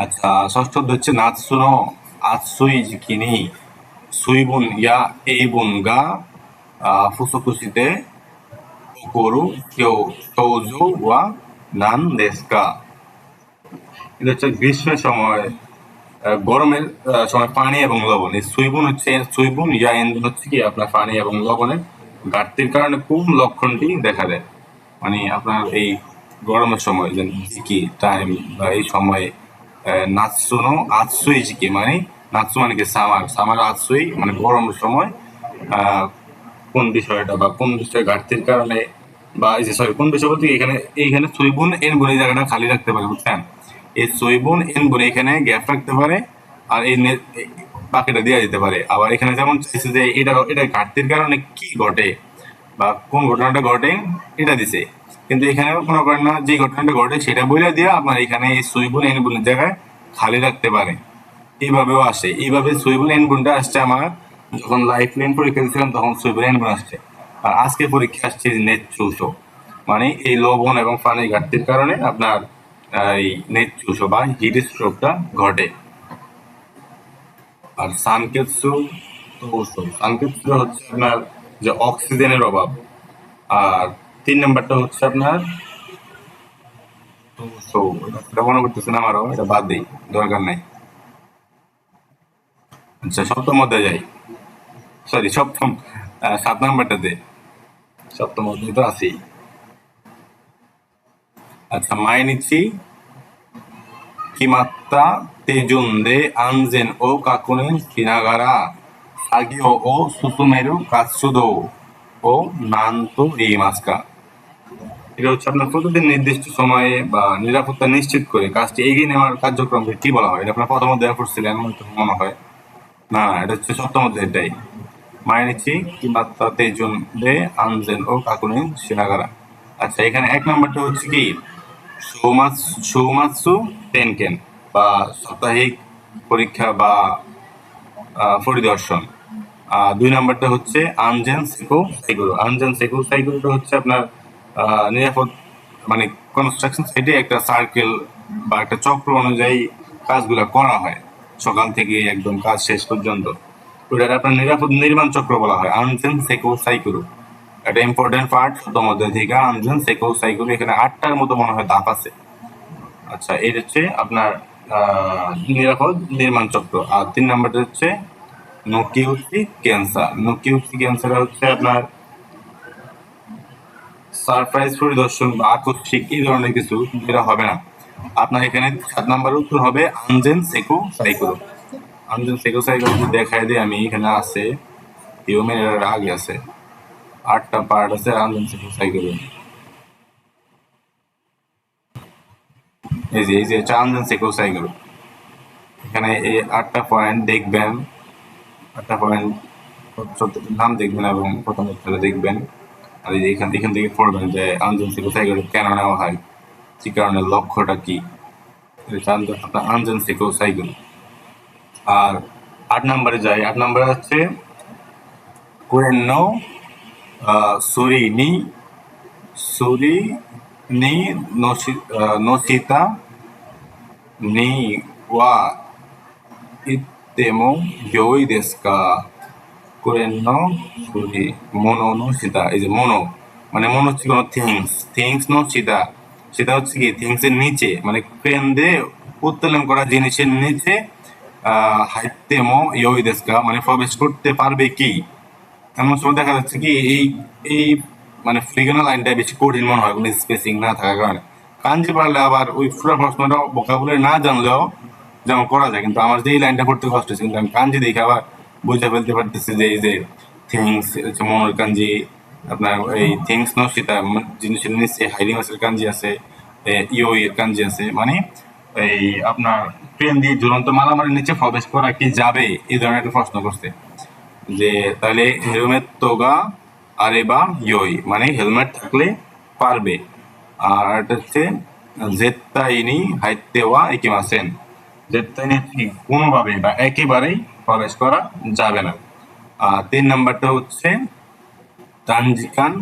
আচ্ছা, ষষ্ঠটি হচ্ছে নাৎসুনো আতসুই জিকিনি সুইবুন ইয়া এইবুন গা ফুসোকুশিতে ওকোরু কেউ শৌজো ওয়া নান দেশকা। এটা হচ্ছে গ্রীষ্মের সময় গরমের সময় পানি এবং লবণ। এই সুইবুন হচ্ছে সুইবুন ইয়া এনবুন হচ্ছে কি আপনার পানি এবং লবণের ঘাটতির কারণে কোন লক্ষণটি দেখা দেয়। মানে আপনার এই গরমের সময় যে জিকি টাইম বা এই সময়ে নাৎসুনো আতসুই জিকি মানে নাৎসু মানে কি সামার সামার আতসুই মানে গরমের সময় আহ, কোন বিষয়টা বা কোন বিষয় ঘাটতির কারণে বা এই যে সরি কোন বিষয় বলতে এখানে এইখানে সইবুন এন বুন এই জায়গাটা খালি রাখতে পারে বুঝছেন। এই সইবুন এন বুন এখানে গ্যাপ রাখতে পারে আর বাকিটা দেওয়া যেতে পারে। আবার এখানে যেমন চাইছে যে এটা ঘাটতির কারণে কি ঘটে বা কোন ঘটনাটা ঘটে এটা দিছে, কিন্তু এখানে মনে করেন না যে ঘটনাটা ঘটে সেটা বলে দিয়ে আপনার এখানে এই সইবুন এন বুনের জায়গায় খালি রাখতে পারে। এইভাবেও আসে, এইভাবে সুইবুল এনগুনটা আসছে আমার যখন লাইফ লাইন পরীক্ষা দিয়েছিলাম তখন সুইবুল এনগুন আসছে। আর আজকে পরীক্ষা আসছে নেত্রুশো, মানে এই লবণ এবং পানির ঘাটতির কারণে আপনার এই নেত্রুশো বা হিট স্ট্রোকটা ঘটে। আর সানকেতসু তোষো সানকেতসু হচ্ছে আপনার যে অক্সিজেনের অভাব। আর 3 নম্বরটা হচ্ছে আপনার তোষো, এটা মনে করতেছে না আমারও, এটা বাদ দিই, দরকার নাই। আচ্ছা, সপ্তম অধ্যায় যাই, সরি সপ্তম 7 নম্বরটাতে, সপ্তম অধ্যায় তো আছেই। আচ্ছা, মাইনিচি কিমাত্তা তেজুনで安全を確認しながら作業を進める活動を何と言いますか? এটা হচ্ছে আপনার প্রতিদিন নির্দিষ্ট সময়ে বা নিরাপত্তা নিশ্চিত করে কাজটি এগিয়ে নেওয়ার কার্যক্রমকে কি বলা হয়? এটা আপনার প্রথম অধ্যায়ে পড়ছিলেন মনে হয়। না, এটা হচ্ছে সপ্তম অধ্যায়টাই। মাইনিচি কিমাত্তা তেজুন de আনজেন ও কাকুনিন শিনাগারা। আচ্ছা, এখানে 1 নম্বরটা হচ্ছে কি সৌমাৎসু টেনকেন বা সাপ্তাহিক পরীক্ষা বা পরিদর্শন। 2 নম্বরটা হচ্ছে আনজেন সেকো সাইগুরু। আনজেন সেকো সাইগুরুটা হচ্ছে আপনার নিরাপদ মানে কনস্ট্রাকশন সাইটে একটা সার্কেল বা একটা চক্র অনুযায়ী কাজগুলো করা হয় সকাল থেকে একদম কাজ শেষ পর্যন্ত। ওটা আপনার নিরাপদ নির্মাণ চক্র বলা হয় আনজেন সেকো সাইকুরু। একটা ইম্পর্টেন্ট পার্ট শব্দ মধ্যে থেকে আনজেন সেকো সাইকুরু, এখানে 8টার মতো মনে হয় ধাপ আছে। আচ্ছা, এটা হচ্ছে আপনার নিরাপদ নির্মাণ চক্র। আর 3 নম্বরটা হচ্ছে নোকিউচি ক্যান্সার। নোকিউচি ক্যান্সার হচ্ছে আপনার সারপ্রাইজ পরিদর্শন বা আকস্মিক এই ধরনের কিছু, যেটা হবে না। আপনার এখানে 7 নম্বরের উত্তর হবে আনজেন সেকো সাইকুরু। আনজেন সেকো সাইকুরু দেখাই দিই আমি, এখানে আছে হিউম্যান এর আগে আছে 8টা পার্ট আছে আনজেন সেকো সাইকুরু। এই যে এটা আনজেন সেকো সাইকুরু। এখানে এই 8টা পয়েন্ট দেখবেন, 8টা পয়েন্ট নাম দেখবেন এবং প্রথম উত্তরে দেখবেন। আর এই যে এখান এখান থেকে পড়বেন যে আনজেন্সি কোথায় গেলে কেন নেওয়া হয়, কি কারণে, লক্ষ্যটা কি, আপনার আনজেন্সি কোথায় গেল। আর 8 নম্বরে যাই, 8 নম্বরে হচ্ছে কুরেন্ন সুরি নি সুরি নি নসিতা নি ওয়া ইত্তেমো ইয়োই দেশু কা? কুরেন্ন সুরি মনো নো সীতা। এই যে মনো মানে মনো হচ্ছে কোনো থিংস, থিংস নো সীতা, সেটা হচ্ছে কি থিংস এর নিচে মানে ক্রেন দিয়ে উত্তোলন করা জিনিসের নিচে হাইতেমো ইয়োই দেশকা মানে প্রবেশ করতে পারবে কি? এমন সময় দেখা যাচ্ছে কি এই এই মানে ফ্রিগানা লাইনটা বেশি কঠিন মনে হয় কোনো স্পেসিং না থাকার কারণে। কাঞ্জি পারলে আবার ওই পুরো প্রশ্নটা ভোকাবুলারি না জানলেও যেমন করা যায়, কিন্তু আমার যে এই লাইনটা পড়তে কষ্ট হচ্ছে, কিন্তু আমি কাঞ্জি দেখে আবার বুঝে ফেলতে পারতেছি যে এই যে থিংস হচ্ছে মনোর কাঞ্জি, আপনার এই থিংস নো সেটা জিনিসের নিচে হাইডিং মাসের কাঞ্জি আছে, ইও এর কাঞ্জি আছে, মানে এই আপনার ট্রেন দিয়ে ঝুলন্ত মালামালের নিচে প্রবেশ করা কি যাবে, এই ধরনের একটা প্রশ্ন করছে। যে তাহলে হেলমেট তোগা আরে বা ইয়ই মানে হেলমেট থাকলে পারবে। আর এটা হচ্ছে জেত্তাইনি হাইতে ওয়া ইকিমাসেন, জেত্তাইনি কোনোভাবে বা একেবারেই প্রবেশ করা যাবে না। আর 3 নম্বরটা হচ্ছে তানজিকান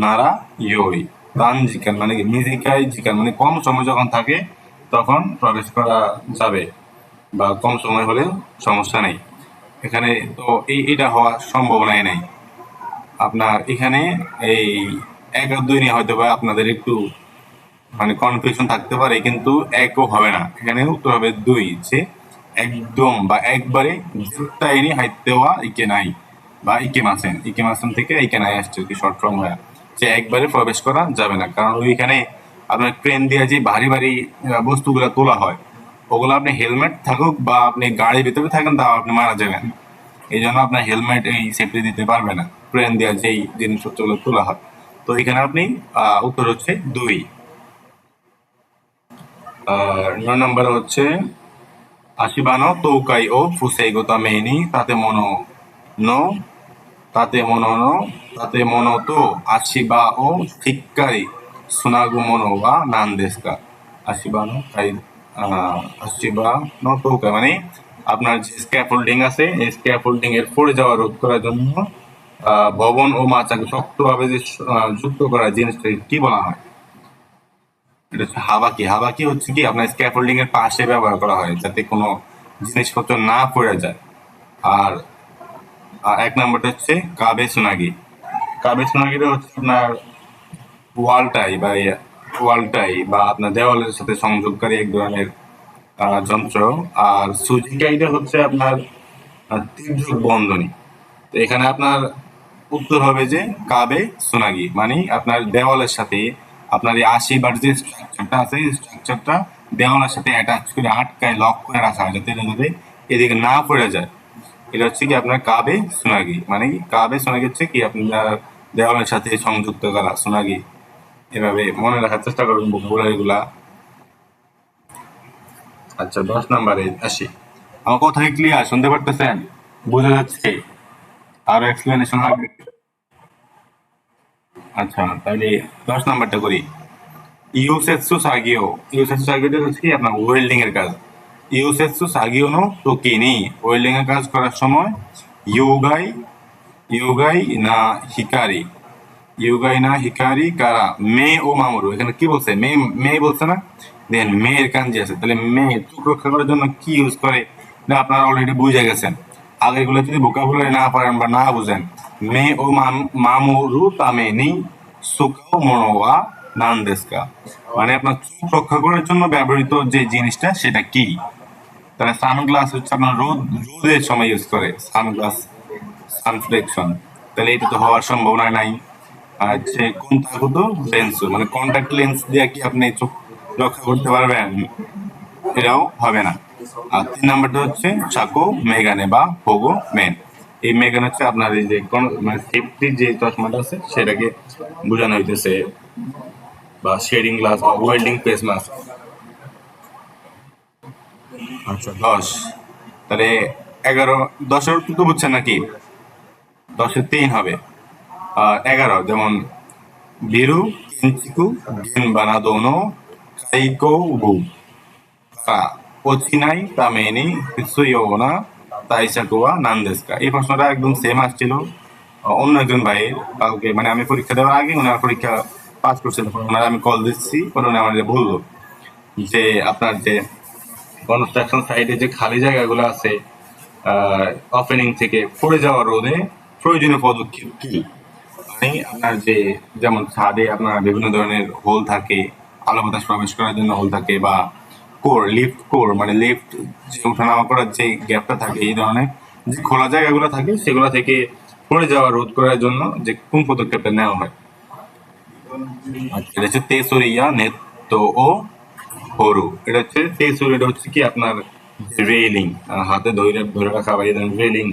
নারা ইয়োই। তানজিকান মানে কি মিজিকাই জিকান মানে কম সময় যখন থাকে তখন প্রবেশ করা যাবে, বা কম সময় হলে সমস্যা নেই। এখানে তো এটা হওয়ার সম্ভাবনাই নাই। আপনার এখানে এই ১ আর ২ নিয়ে হয়তো বা আপনাদের একটু মানে কনফিউশন থাকতে পারে, কিন্তু ১ও হবে না। এখানে উত্তর হবে ২, যে একদম বা একবারে জেত্তাইনি হাইতে ওয়া ইকেনাই বা ইকেমাসেন থেকে ইকেনাই আসছে কি শর্ট ফর্ম হয়ে, যে একবারে প্রবেশ করা যাবে না। কারণ ওইখানে আপনার ক্রেন দিয়ে যে ভারী ভারী বস্তুগুলা তোলা হয়, ওগুলো আপনি হেলমেট থাকুক বা আপনি গাড়ির ভিতরে থাকেন, তাও আপনি মারা যাবেন। এই জন্য আপনার হেলমেট এই সেফটি দিতে পারবে না ক্রেন দিয়ে যেই জিনিসপত্রগুলো তোলা হয়। তো এখানে আপনি উত্তর হচ্ছে ২। আর ৯ নম্বরে হচ্ছে আশিবানো তৌকাই ও ফুসেইগো তামেনি নো তাতে মনো তাতে মনো তো আশিবা ও শিক্কারি সুনাগু মনো বা নান দেশু কা? আশিবানো কাই আশিবা নো তৌকাই মানে আপনার যে স্ক্যাফোল্ডিং আছে, এই স্ক্যাফোল্ডিং এর পড়ে যাওয়া রোধ করার জন্য ভবন ও মাচাকে শক্তভাবে যে যুক্ত করা জিনিসটাকে কি বলা হয়? এটা হচ্ছে হাবাকি। হাবাকি হচ্ছে কি আপনার স্ক্যাফোল্ডিং এর পাশে ব্যবহার করা হয় যাতে কোনো জিনিসপত্র না পড়ে যায়। আর ১ নম্বরটা হচ্ছে কাবে সুনাগি। কাবে সুনাগিটা হচ্ছে আপনার ওয়ালটাই বা আপনার দেওয়ালের সাথে সংযোগকারী এক ধরনের যন্ত্র। আর সুজিকাইটা হচ্ছে আপনার তির্যক বন্ধনী। তো এখানে আপনার উত্তর হবে যে কাবে সুনাগি, মানে আপনার দেওয়ালের সাথে আপনার এই ৮০ বার যে স্ট্রাকচারটা আছে, এই স্ট্রাকচারটা দেওয়ালের সাথে অ্যাটাচ করে আটকায় লক করে রাখা হয় যাতে এটা যাতে এদিকে না পড়ে যায়। এটা হচ্ছে কি আপনার কাবে সুনাগি, মানে কি কাবে সুনাগি হচ্ছে কি আপনার দেওয়ালের সাথে সংযুক্ত করা সুনাগি। এভাবে মনে রাখার চেষ্টা করবেন ভোকাবুলারি গুলা। আচ্ছা, ১০ নম্বরে আসি। আমার কথা কি ক্লিয়ার শুনতে পারতেছেন? বোঝা যাচ্ছে? আরো এক্সপ্লেনেশন লাগবে? আচ্ছা, তাহলে ১০ নম্বরটা করি। ইউসেৎসু সাগিও হচ্ছে কি আপনার ওয়েল্ডিং এর কাজ। ইউসেৎসু সাগিও নো তোকি নি, ওয়েল্ডিং এর কাজ করার সময় ইউগাই ইউগাই না হিকারি ইউগাই না হিকারি কারা মে ও মামুরু। এখানে কি বলছে? মে মে বলছে না? দেন মে এর কাঞ্জি আছে, তাহলে মে চোখ রক্ষা করার জন্য কি ইউজ করে না আপনারা অলরেডি বুঝে গেছেন। আগেগুলো যদি ভোকাবুলারি না পারেন বা না বুঝেন, মে ও মামুরু তামে নি সুকাও মনোয়া নান্দেস্কা, মানে আপনার চোখ রক্ষা করার জন্য ব্যবহৃত যে জিনিসটা সেটা কি? তাহলে সানগ্লাস হচ্ছে আপনার রোদের সময় ইউজ করে সানগ্লাস, সানফ্লেকশন। তাহলে এটা তো হওয়ার সম্ভাবনা নাই। আর হচ্ছে কোনটাকুতো লেন্সু, মানে কন্টাক্ট লেন্স দিয়ে কি আপনি চোখ রক্ষা করতে পারবেন? এটাও হবে না। আর ৩ নম্বরটা হচ্ছে চাকো মেগানে বা হোগো মেন। এই মেগান হচ্ছে আপনার এই যে মানে সেফটির যে চশমাটা আছে সেটাকে বোঝানো হইতেছে, বা শেডিং গ্লাস বা ওয়েল্ডিং ফেস মাস্ক। আচ্ছা, ১০। তাহলে ১১, ১০-এর উত্তর তো বুঝছেন নাকি? ১০-এর ৩ হবে। আর ১১ যেমন বিরু কিঞ্চিকু গেন বানাদো নো কাইকো বু কা ওচিনাই তামেনি হিসুইও না তাইসাকু ওয়া নান দেশু কা? এই প্রশ্নটা একদম সেম আসছিল অন্য একজন ভাইয়ের কালকে, মানে আমি পরীক্ষা দেওয়ার আগে ওনার পরীক্ষা পাস করছিল, ওনার আমি কল দিচ্ছি, পরে উনি আমাদের বললো যে আপনার যে কনস্ট্রাকশন সাইটে যে খালি জায়গাগুলো আছে ওপেনিং থেকে পড়ে যাওয়া রোধে প্রয়োজনীয় পদক্ষেপ কি? মানে আপনার যে যেমন ছাদে আপনার বিভিন্ন ধরনের হোল থাকে, আলো বাতাস প্রবেশ করার জন্য হোল থাকে, বা লিফট কোর মানে লিফট যে ওঠানামা করার যে গ্যাপটা থাকে, এই ধরনের যে খোলা জায়গাগুলো থাকে সেগুলো থেকে পড়ে যাওয়া রোধ করার জন্য যে কোন পদক্ষেপটা নেওয়া হয়? আচ্ছা, এটা হচ্ছে তেসুরিয়া নেত্তো ও হরু। এটা হচ্ছে তেসুরি, এটা হচ্ছে কি আপনার রেলিং, হাতে ধরে ধরে রাখা বা এই ধরনের রেলিং।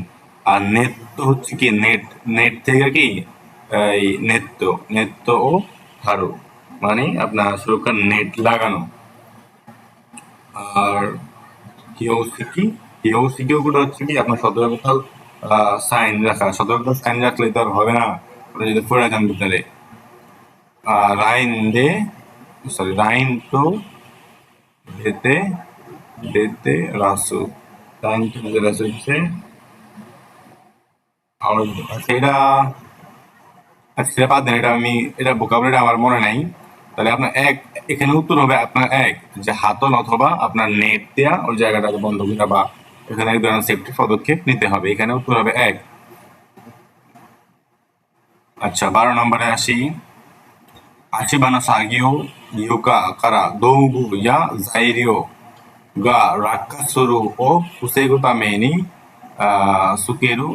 আর নেত্য হচ্ছে কি নেট, নেট থেকে কি এই নেত্য ও হারু, মানে আপনার সুরক্ষার নেট লাগানো। আর হিয়ৌসিকি, হিয়ৌসিকিও হচ্ছে কি আপনার সতর্কতার সাইন রাখা। সতর্কতার সাইন রাখলে তো আর হবে না, আপনি যদি পড়ে যান ভিতরে। রাইন দে সরি রাইন তো দেতে দেতে রাসু, রাইন তো দেতে রাসু হচ্ছে আমার, আচ্ছা এটা, আচ্ছা সেটা বাদ দেন, এটা আমি এটা ভোকাবুলারি আমার মনে নাই। তাহলে আপনার এখানে উত্তর হবে আপনার এক, যে হাতল অথবা আপনার নেট দেয়া ওই জায়গাটাকে বন্ধ করা, বা এখানে এক ধরনের সেফটি পদক্ষেপ নিতে হবে। এখানে উত্তর হবে এক। আচ্ছা, 12 নম্বরে আসি। আচিবানা সাগিও ইউকা কারা দৌগু ইয়া জাইরিও গা রাক্কাসুরু ও কুসেগু তামেনি সুকেরু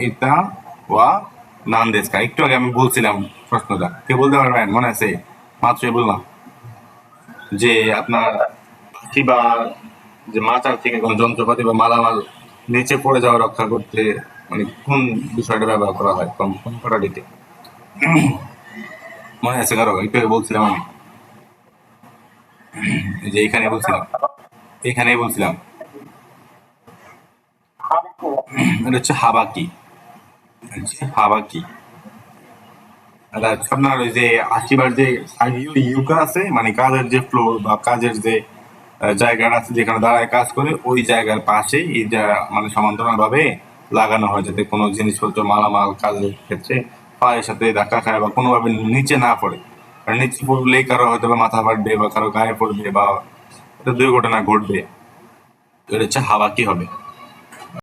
ইতা ওয়া নান্দেস্কা। একটু আগে আমি বলছিলাম প্রশ্নটা, কে বলতে পারবেন? মনে আছে? মাত্রই বললাম যে আপনার পাখি বা যে মাচার থেকে কোনো যন্ত্রপাতি বা মালামাল নিচে পড়ে যাওয়া রক্ষা করতে মানে কোন বিষয়টা ব্যবহার করা হয়, কোন কটাটিতে? মনে আছে কারো? একটু আগে বলছিলাম আমি, এই যে এখানে বলছিলাম, এখানেই বলছিলাম, এটা হচ্ছে হাবাকি। হাবাকি। আর হচ্ছে আপনার ওই যে আশিবার যে ইউকা আছে, মানে কাজের যে ফ্লোর বা কাজের যে জায়গাটা আছে যেখানে দাঁড়ায় কাজ করে, ওই জায়গার পাশে এই মানে সমান্তরাল ভাবে লাগানো হয়, যাতে কোনো জিনিসপত্র মালামাল কাজের ক্ষেত্রে পায়ের সাথে ধাক্কা খায় বা কোনোভাবে নিচে না পড়ে। কারণ নিচে পড়লেই কারো হয়তো বা মাথা ফাটবে বা কারো গায়ে পড়বে বা একটা দুর্ঘটনা ঘটবে। এটা হচ্ছে হাওয়া কি হবে।